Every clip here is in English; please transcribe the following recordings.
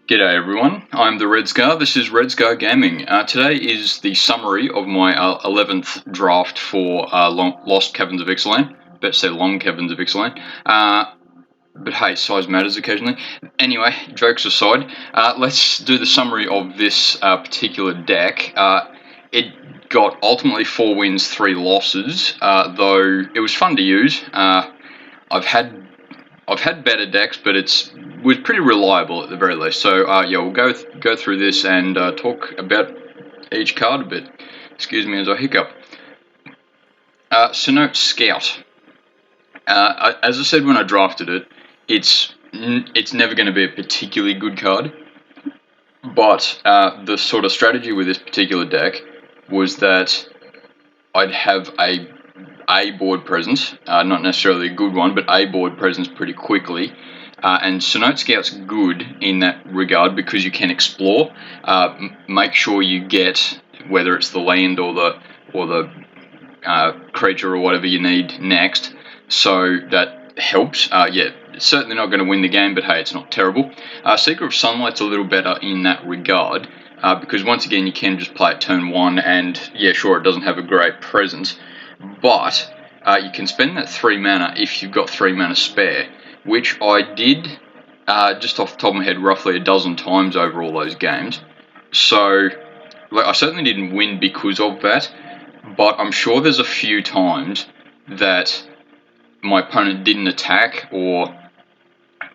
G'day everyone, I'm the Red Scar. This is Red Scar Gaming. Today is the summary of my 11th draft for Lost Caverns of Ixalan. Better say Long Caverns of Ixalan. But hey, size matters occasionally. Anyway, jokes aside, let's do the summary of this particular deck. It got ultimately 4 wins, 3 losses, though it was fun to use. I've had better decks, but it was pretty reliable at the very least. So yeah, we'll go through this and talk about each card a bit. Excuse me as I hiccup. Sinnoh Scout. As I said when I drafted it, it's never going to be a particularly good card. But the sort of strategy with this particular deck was that I'd have a board presence, not necessarily a good one, but a board presence pretty quickly. And Sinnoh Scout's good in that regard because you can explore. Make sure you get, whether it's the land or the creature or whatever you need next. So that helps. Yeah, it's certainly not going to win the game, but hey, it's not terrible. Seeker of Sunlight's a little better in that regard. Because once again, you can just play it turn 1, and yeah, sure, it doesn't have a great presence, but you can spend that 3 mana if you've got 3 mana spare, which I did just off the top of my head roughly a dozen times over all those games. So I certainly didn't win because of that, but I'm sure there's a few times that my opponent didn't attack, or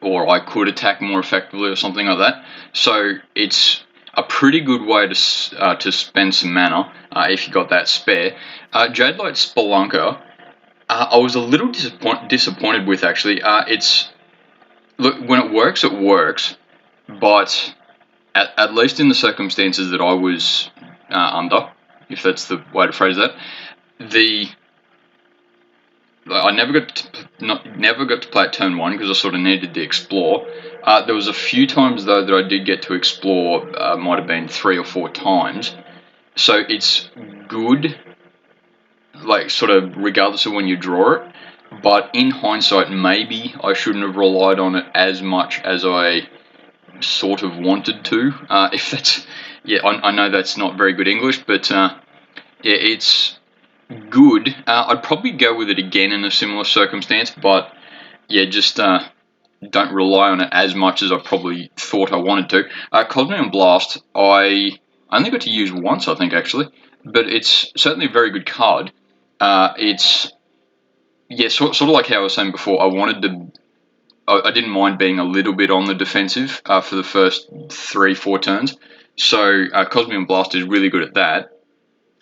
I could attack more effectively or something like that. So it's a pretty good way to spend some mana if you got that spare. Jadelight Spelunker, I was a little disappointed with actually. Look, when it works, but at least in the circumstances that I was under, if that's the way to phrase that, I never got to play it turn 1 because I sort of needed the explore. There was a few times though that I did get to explore, might have been 3 or 4 times. So it's good, like sort of regardless of when you draw it. But in hindsight, maybe I shouldn't have relied on it as much as I sort of wanted to. If that's, yeah, I know that's not very good English, but yeah, it's good. I'd probably go with it again in a similar circumstance, but yeah, just don't rely on it as much as I probably thought I wanted to. Cosmic Blast, I only got to use once, I think, actually, but it's certainly a very good card. It's, yeah, sort of like how I was saying before, I didn't mind being a little bit on the defensive for the first 3-4 turns. So Cosmic Blast is really good at that.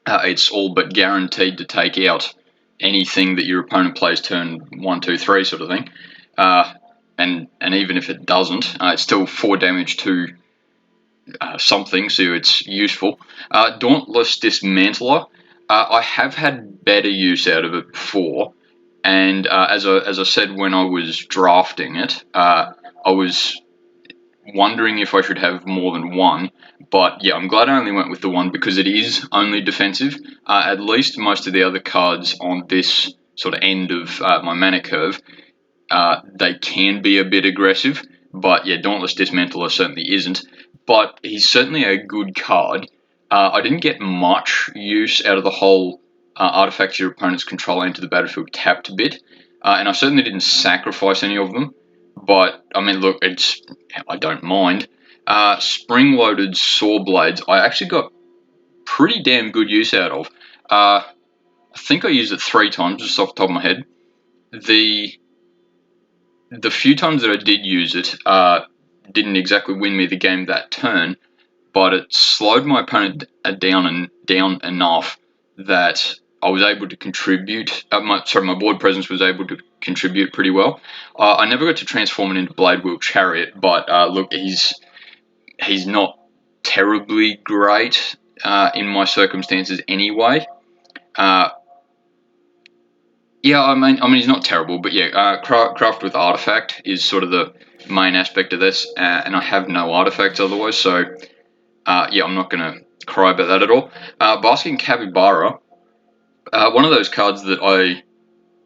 It's all but guaranteed to take out anything that your opponent plays turn 1, 2, 3 sort of thing. And even if it doesn't, it's still 4 damage to something, so it's useful. Dauntless Dismantler, I have had better use out of it before, and as I said when I was drafting it, I was wondering if I should have more than one, but yeah, I'm glad I only went with the one because it is only defensive. At least most of the other cards on this sort of end of my mana curve, they can be a bit aggressive, but yeah, Dauntless Dismantler certainly isn't, but he's certainly a good card. I didn't get much use out of the whole artifacts your opponents control enter the battlefield tapped bit, and I certainly didn't sacrifice any of them. But I mean, look, I don't mind. Spring-loaded saw blades, I actually got pretty damn good use out of. I think I used it 3 times, just off the top of my head. The few times that I did use it didn't exactly win me the game that turn, but it slowed my opponent down enough that I was able to contribute. My board presence was able to contribute pretty well. I never got to transform it into Blade Wheel Chariot, but look, he's not terribly great in my circumstances anyway. Yeah, I mean he's not terrible, but yeah, craft with artifact is sort of the main aspect of this, and I have no artifacts otherwise, so yeah, I'm not going to cry about that at all. Basking Capybara, one of those cards that I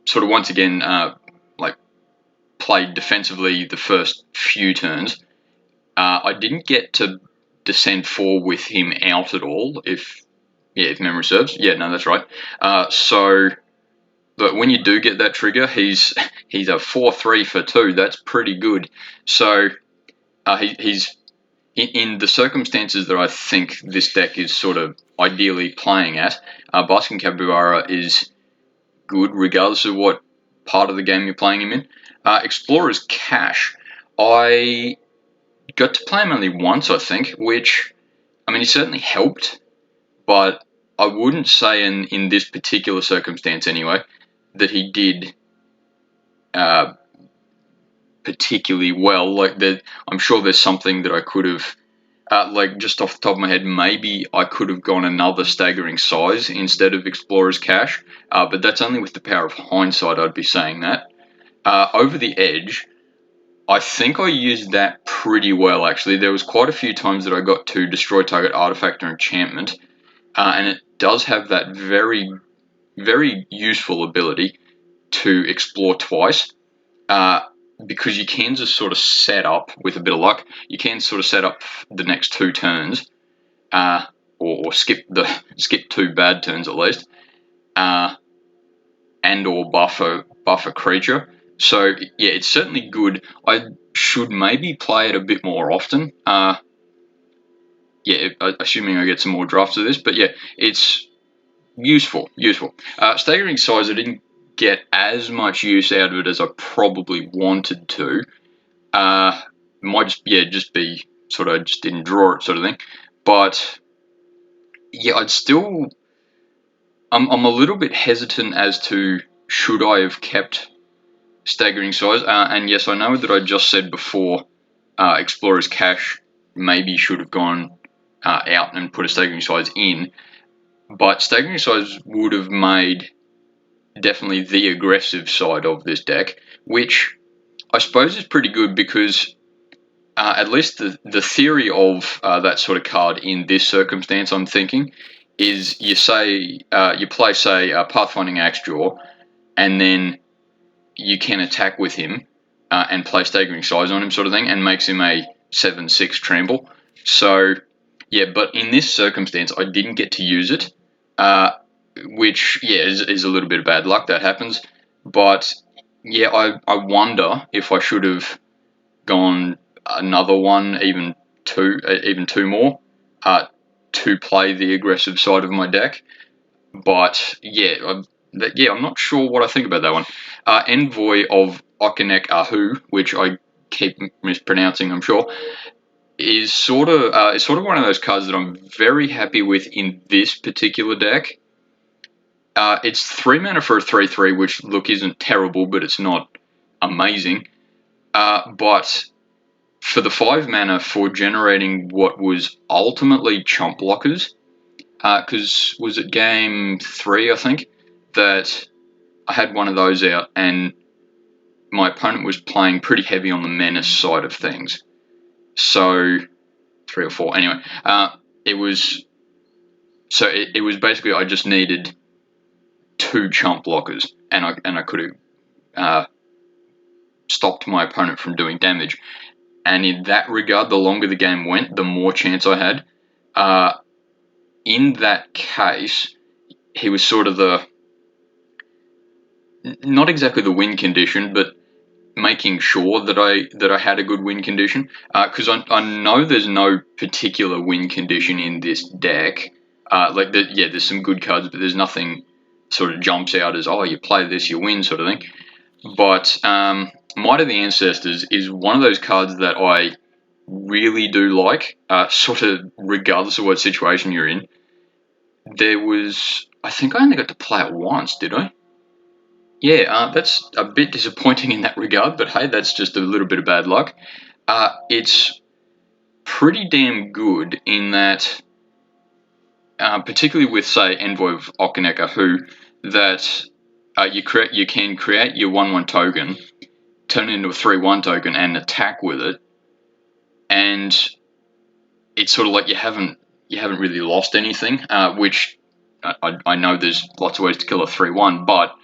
sort of once again like played defensively the first few turns. I didn't get to descend 4 with him out at all, if memory serves. Yeah, no, that's right. But when you do get that trigger, he's a 4/3 for 2. That's pretty good. So he's in the circumstances that I think this deck is sort of ideally playing at. Baskin Capybara is good regardless of what part of the game you're playing him in. Explorer's Cache, I got to play him only once, I think, which, I mean, he certainly helped, but I wouldn't say in this particular circumstance anyway that he did particularly well. Like, I'm sure there's something that I could have, like, just off the top of my head, maybe I could have gone another staggering size instead of Explorer's Cache, but that's only with the power of hindsight I'd be saying that. Over the Edge, I think I used that pretty well, actually. There was quite a few times that I got to destroy target artifact or enchantment, and it does have that very, very useful ability to explore twice, because you can just sort of set up, with a bit of luck, you can sort of set up the next 2 turns, or skip 2 bad turns at least, and or buff a creature. So yeah, it's certainly good. I should maybe play it a bit more often. Assuming I get some more drafts of this, but yeah, it's useful. Staggering size, I didn't get as much use out of it as I probably wanted to. Might just be sort of just didn't draw it, sort of thing. But yeah, I'm a little bit hesitant as to should I have kept staggering size. And yes, I know that I just said before, Explorer's Cache maybe should have gone out and put a staggering size in, but staggering size would have made definitely the aggressive side of this deck, which I suppose is pretty good because at least the theory of that sort of card in this circumstance, I'm thinking, is you play, say, Pathfinding Axejaw, and then you can attack with him and play Staggering Size on him, sort of thing, and makes him a 7/6 trample. So yeah, but in this circumstance, I didn't get to use it, which is a little bit of bad luck. That happens, but yeah, I wonder if I should have gone another one, even two more, to play the aggressive side of my deck. But yeah, I'm not sure what I think about that one. Envoy of Okinek Ahu, which I keep mispronouncing, I'm sure, is sort of one of those cards that I'm very happy with in this particular deck. It's 3 mana for a 3/3, which look isn't terrible, but it's not amazing. But for the 5 mana for generating what was ultimately chump blockers, because was it game 3, I think, that I had one of those out, and my opponent was playing pretty heavy on the menace side of things. So 3 or 4, anyway. It was basically I just needed 2 chump blockers, and I could have stopped my opponent from doing damage. And in that regard, the longer the game went, the more chance I had. In that case, he was sort of not exactly the win condition, but making sure that I had a good win condition. Because I know there's no particular win condition in this deck. There's some good cards, but there's nothing sort of jumps out as, oh, you play this, you win, sort of thing. But Might of the Ancestors is one of those cards that I really do like, sort of regardless of what situation you're in. I think I only got to play it once, did I? Yeah, that's a bit disappointing in that regard, but hey, that's just a little bit of bad luck. It's pretty damn good in that, particularly with, say, Envoy of Okinek, that you can create your 1/1 token, turn it into a 3/1 token, and attack with it, and it's sort of like you haven't really lost anything. Which I know there's lots of ways to kill a 3/1, but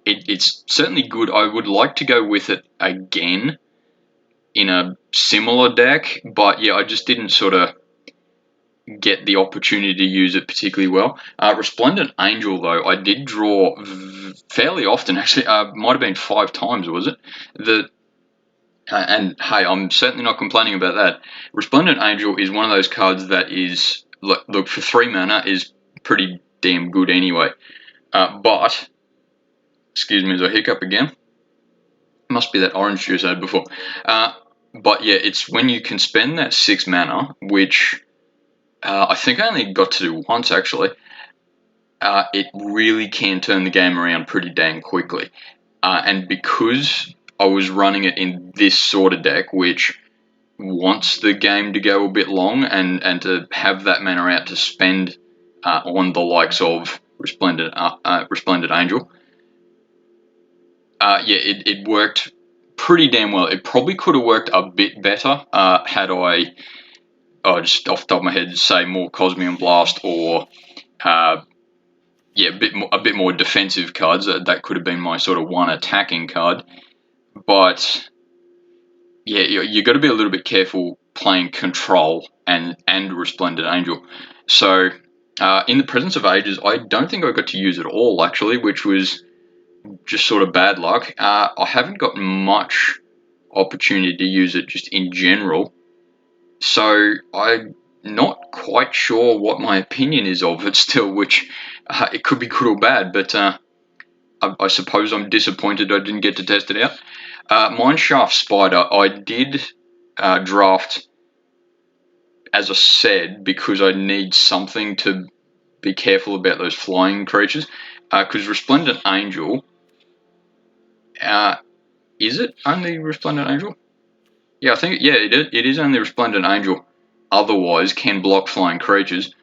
it's certainly good. I would like to go with it again, in a similar deck, but yeah, I just didn't sort of get the opportunity to use it particularly well. Resplendent Angel, though, I did draw fairly often, actually. Might have been 5 times, was it? And hey, I'm certainly not complaining about that. Resplendent Angel is one of those cards that is, look, for 3 mana is pretty damn good anyway. But, excuse me as I hiccup again. Must be that orange juice I had before. But yeah, it's when you can spend that 6 mana, which I think I only got to do once actually. It really can turn the game around pretty dang quickly. And because I was running it in this sort of deck, which wants the game to go a bit long and to have that mana out to spend on the likes of Resplendent Angel, it worked pretty damn well. It probably could have worked a bit better had I, just off the top of my head, say more Cosmium Blast or a bit more defensive cards. That could have been my sort of one attacking card. But yeah, you got to be a little bit careful playing Control and Resplendent Angel. So in the Presence of Ages, I don't think I got to use it all actually, which was just sort of bad luck. I haven't got much opportunity to use it just in general, so I'm not quite sure what my opinion is of it still, which it could be good or bad, but I suppose I'm disappointed I didn't get to test it out. Mineshaft Spider, I did draft, as I said, because I need something to be careful about those flying creatures, because Resplendent Angel, is it only Resplendent Angel? Yeah, I think, yeah, it is only Resplendent Angel. Otherwise, can block flying creatures.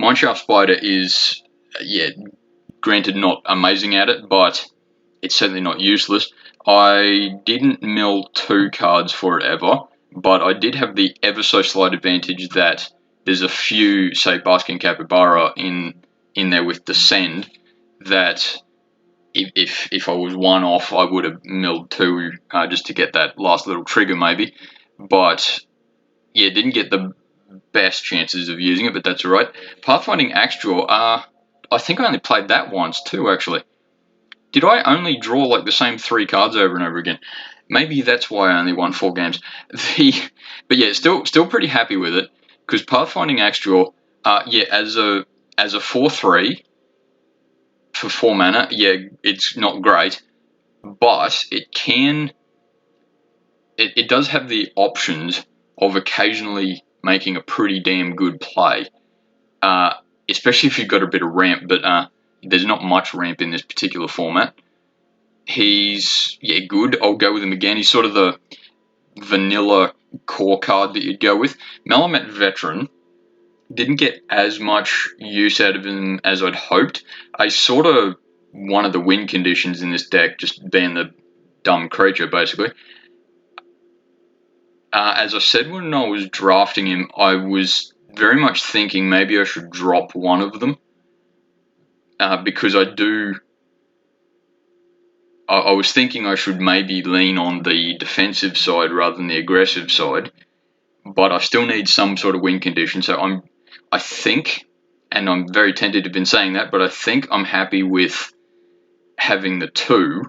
Mineshaft Spider is, granted not amazing at it, but it's certainly not useless. I didn't mill 2 cards for it ever, but I did have the ever so slight advantage that there's a few, say, Basking Capybara in there with Descend that if I was 1 off, I would have milled 2 just to get that last little trigger maybe. But yeah, didn't get the best chances of using it, but that's alright. Pathfinding Axe Draw, I think I only played that once too, actually. Did I only draw like the same 3 cards over and over again? Maybe that's why I only won 4 games. But yeah, still pretty happy with it, because Pathfinding Axe Draw, as a 4/3 for 4 mana, yeah, it's not great, but it does have the options of occasionally making a pretty damn good play, especially if you've got a bit of ramp, but there's not much ramp in this particular format. He's, good. I'll go with him again. He's sort of the vanilla core card that you'd go with. Malamet Veteran, didn't get as much use out of him as I'd hoped. I sort of one of the win conditions in this deck, just being the dumb creature, basically. As I said when I was drafting him, I was very much thinking maybe I should drop one of them, because I was thinking I should maybe lean on the defensive side rather than the aggressive side, but I still need some sort of win condition. So I think, and I'm very tentative in saying that, but I think I'm happy with having the 2,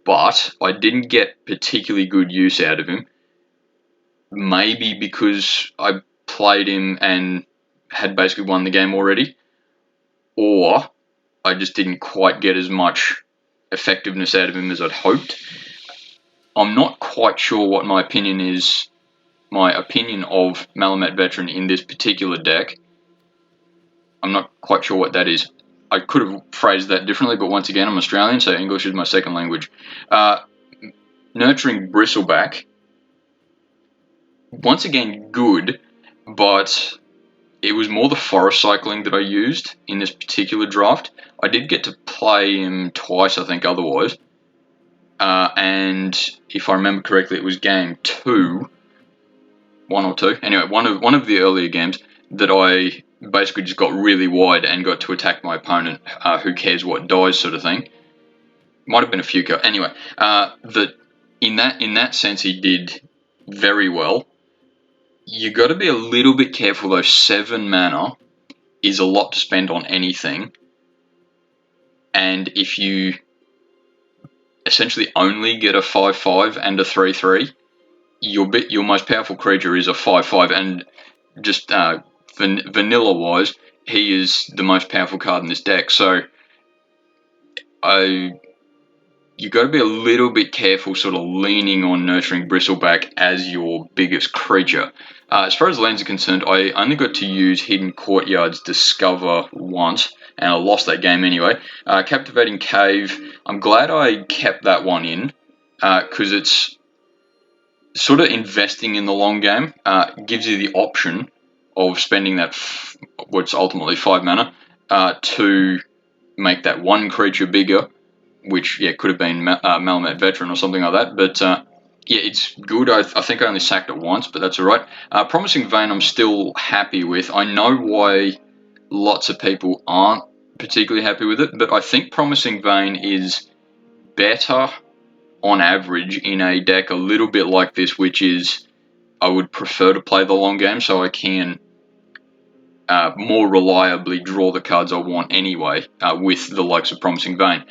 but I didn't get particularly good use out of him. Maybe because I played him and had basically won the game already, or I just didn't quite get as much effectiveness out of him as I'd hoped. I'm not quite sure what my opinion is, my opinion of Malamet Veteran in this particular deck. I'm not quite sure what that is. I could have phrased that differently, but once again, I'm Australian, so English is my second language. Nurturing Bristleback, once again, good, but it was more the forest cycling that I used in this particular draft. I did get to play him twice, I think, otherwise. And if I remember correctly, it was game 2, 1 or 2. Anyway, one of the earlier games that I basically just got really wide and got to attack my opponent. Who cares what dies, sort of thing. Might have been a few cards. Anyway, that in that sense, he did very well. You got to be a little bit careful though. 7 mana is a lot to spend on anything, and if you essentially only get a 5/5 and a 3/3, your most powerful creature is a 5/5, and just vanilla wise, he is the most powerful card in this deck. So I you got to be a little bit careful, sort of leaning on Nurturing Bristleback as your biggest creature. As far as lands are concerned, I only got to use Hidden Courtyard's Discover once, and I lost that game anyway. Captivating Cave, I'm glad I kept that one in, because it's sort of investing in the long game. Gives you the option of spending that, what's ultimately 5 mana, to make that one creature bigger, which could have been Malamet Veteran or something like that. But it's good. I think I only sacked it once, but that's all right. Promising Vein, I'm still happy with. I know why lots of people aren't particularly happy with it, but I think Promising Vein is better on average in a deck a little bit like this, which is I would prefer to play the long game so I can more reliably draw the cards I want anyway, with the likes of Promising Vein.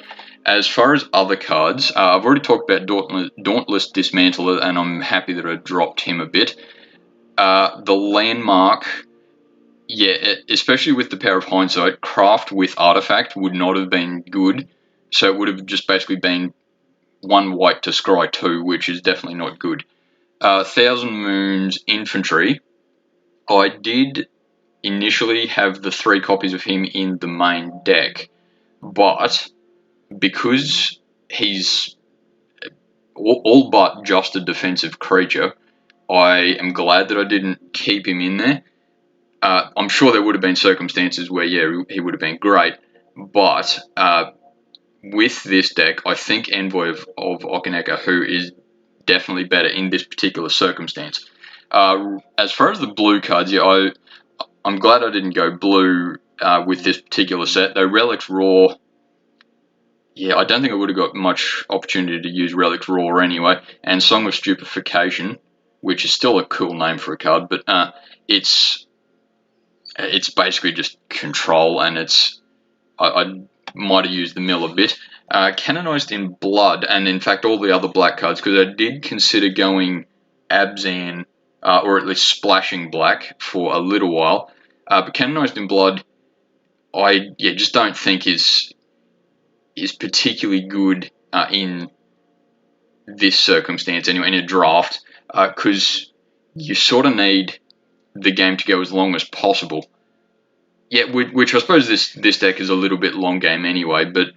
As far as other cards, I've already talked about Dauntless Dismantler, and I'm happy that I dropped him a bit. The Landmark, especially with the power of hindsight, Craft with Artifact would not have been good, so it would have just basically been 1 white to scry 2, which is definitely not good. Thousand Moons Infantry, I did initially have the 3 copies of him in the main deck, but because he's all but just a defensive creature, I am glad that I didn't keep him in there. I'm sure there would have been circumstances where, he would have been great, but with this deck, I think Envoy of Okaneka, who is definitely better in this particular circumstance. As far as the blue cards, I'm glad I didn't go blue with this particular set, though Relic's Raw, I don't think I would have got much opportunity to use Relic's Raw anyway, and Song of Stupefaction, which is still a cool name for a card, but it's basically just control, and I might have used the mill a bit. Canonized in Blood, and in fact all the other black cards, because I did consider going Abzan, or at least splashing black for a little while, but Canonized in Blood, I just don't think is particularly good in this circumstance anyway, in a draft, because you sort of need the game to go as long as possible. Which I suppose this deck is a little bit long game anyway, but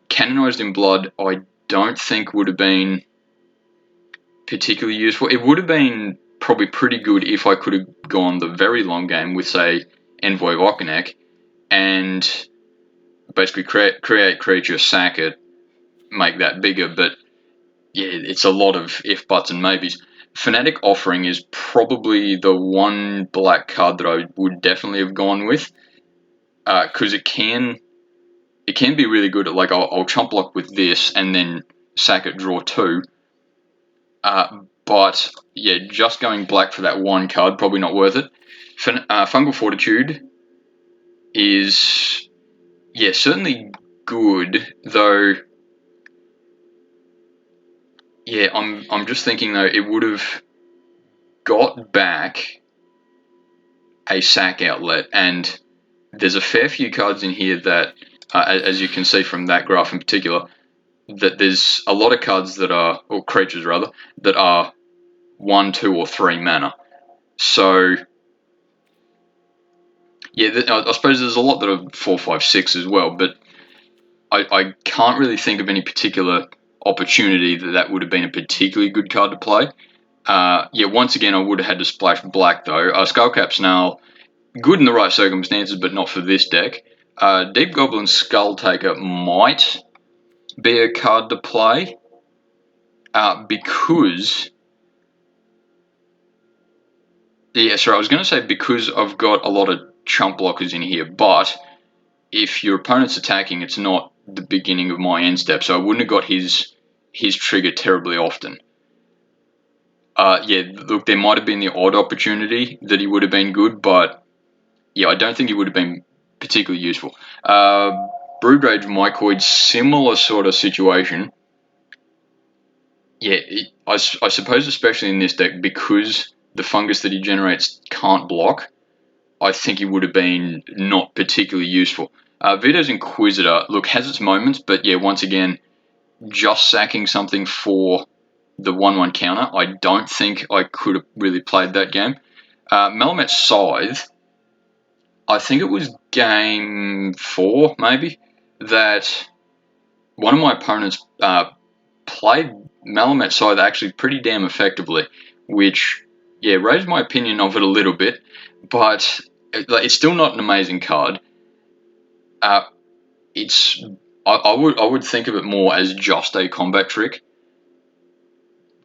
Canonized in Blood I don't think would have been particularly useful. It would have been probably pretty good if I could have gone the very long game with, say, Envoy of Okanek, and basically create creature, sack it, make that bigger, but it's a lot of if, buts, and maybes. Fanatic Offering is probably the one black card that I would definitely have gone with, because it can be really good. Like I'll chump block with this and then sack it, draw 2. But just going black for that one card, probably not worth it. Fungal Fortitude is certainly good, though. I'm just thinking though, it would have got back a sack outlet, and there's a fair few cards in here that, as you can see from that graph in particular, that there's a lot of cards that are, or creatures rather, that are 1, 2, or 3 mana. So I suppose there's a lot that are 4, 5, 6 as well, but I can't really think of any particular opportunity that would have been a particularly good card to play. Once again, I would have had to splash black though. Skullcap Snarl, good in the right circumstances, but not for this deck. Deep Goblin Skull Taker might be a card to play, because I was going to say because I've got a lot of chump blockers in here, but if your opponent's attacking, it's not the beginning of my end step, so I wouldn't have got his trigger terribly often. Yeah, look, there might have been the odd opportunity that he would have been good, but yeah, I don't think he would have been particularly useful. Brood Rage Mycoid, similar sort of situation. Yeah, I suppose especially in this deck, because the fungus that he generates can't block, I think he would have been not particularly useful. Vito's Inquisitor, look, has its moments, but yeah, once again, just sacking something for the 1/1 counter, I don't think I could have really played that game. Malamet Scythe, I think it was game 4, maybe, that one of my opponents played Malamet Scythe actually pretty damn effectively, which, yeah, raised my opinion of it a little bit, but it's still not an amazing card. It's I would think of it more as just a combat trick,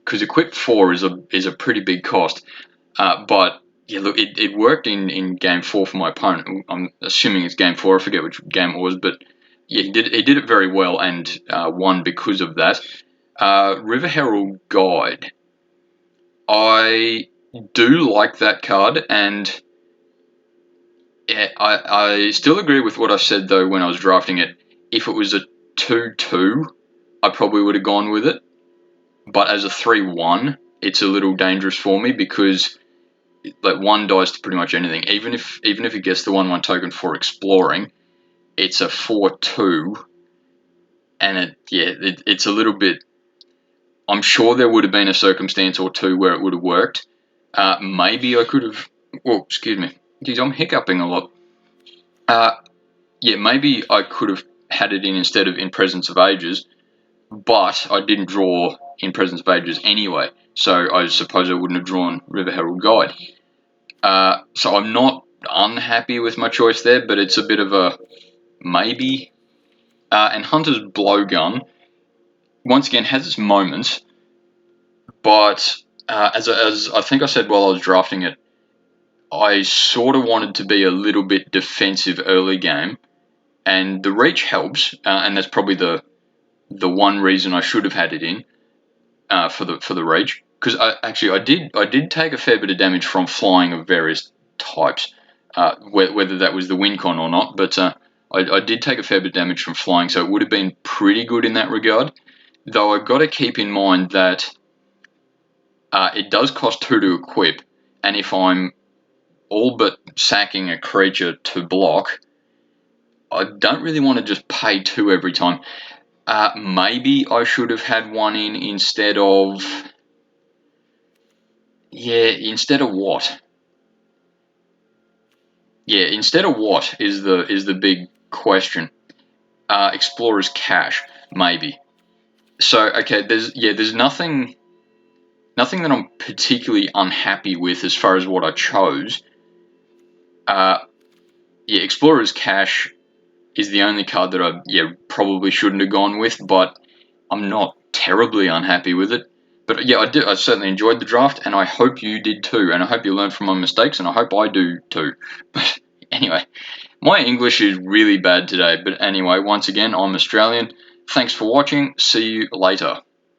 because equip 4 is a pretty big cost. But yeah, look, it worked in game 4 for my opponent. I'm assuming it's game 4. I forget which game it was, but yeah, he did it very well and won because of that. River Herald Guide. I do like that card, and yeah, I still agree with what I said though when I was drafting it. If it was a 2/2, I probably would have gone with it. But as a 3/1, it's a little dangerous for me because like 1 dies to pretty much anything. Even if it gets the 1/1 token for exploring, it's a 4/2, and it's a little bit. I'm sure there would have been a circumstance or two where it would have worked. Maybe I could have. Well, excuse me. Geez, I'm hiccuping a lot. Yeah, maybe I could have had it in instead of in Presence of Ages, but I didn't draw in Presence of Ages anyway, so I suppose I wouldn't have drawn River Herald Guide. So I'm not unhappy with my choice there, but it's a bit of a maybe. And Hunter's Blowgun, once again, has its moments, but as I think I said while I was drafting it, I sort of wanted to be a little bit defensive early game, and the reach helps, and that's probably the one reason I should have had it in for the reach, because I did take a fair bit of damage from flying of various types, whether that was the Wincon or not, but I did take a fair bit of damage from flying, so it would have been pretty good in that regard. Though I've got to keep in mind that it does cost 2 to equip, and if I'm all but sacking a creature to block, I don't really want to just pay 2 every time. Maybe I should have had 1 in instead of. Yeah, instead of what? Yeah, instead of what is the big question. Explorer's Cache, maybe. So okay, there's nothing that I'm particularly unhappy with as far as what I chose. Yeah, Explorer's Cache is the only card that I probably shouldn't have gone with, but I'm not terribly unhappy with it. But yeah, I certainly enjoyed the draft, and I hope you did too, and I hope you learned from my mistakes, and I hope I do too. But anyway, my English is really bad today, but anyway, once again, I'm Australian. Thanks for watching. See you later.